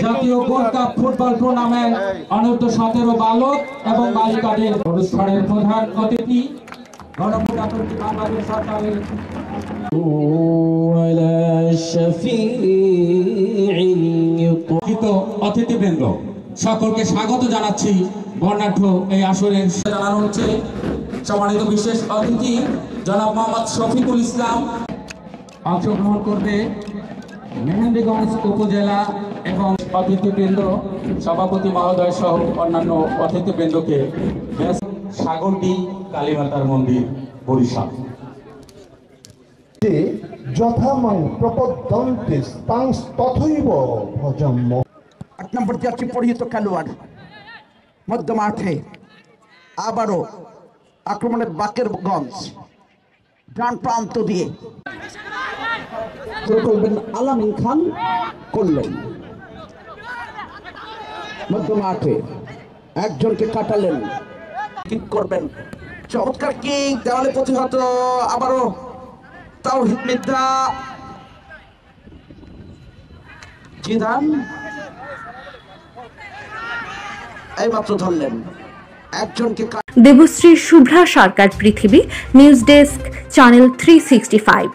জাতীয় gold cup football tournament অনূর্ধ্ব-17 বালক এবং বালিকাদের অনুষ্ঠানের প্রধান অতিথি গণপ্রজাতন্ত্রী বাংলাদেশ সরকারের অতিথিবৃন্দ সকলকে স্বাগত জানাচ্ছি। বর্ণাঢ্য এই আসরের জানানো হচ্ছে সম্মানিত বিশেষ অতিথি জনাব মোহাম্মদ শফিকুল ইসলাম অংশগ্রহণ করবে মেহেন্দিগঞ্জ উপজেলা এবং অতিথিবৃন্দ সভাপতি মহোদয় সহ অন্যান্য অতিথিবৃন্দকে সাগরডি কালীমাতার মন্দির বরিশাল। যথামাং প্রপদ্যন্তে স্তাংস তথৈব ভজম্য। ৮ নম্বর জাতীয় পরিহিত খেলোয়াড় মধ্য মাঠে আবারও আক্রমণের বাকেরগঞ্জ ডান প্রান্ত দিয়ে করবেন আলামিন খান করলেন মধ্য মাঠে একজনকে কাটালেন কিক করবেন চমৎকার কিক দেওয়ালে প্রতিহত আবারও তাওহীদ মির্জা জিদান এইমাত্র ধরলেন একজনকে। দেবশ্রী শুভ্রা সরকার পৃথিবী, নিউজ ডেস্ক, চ্যানেল 365।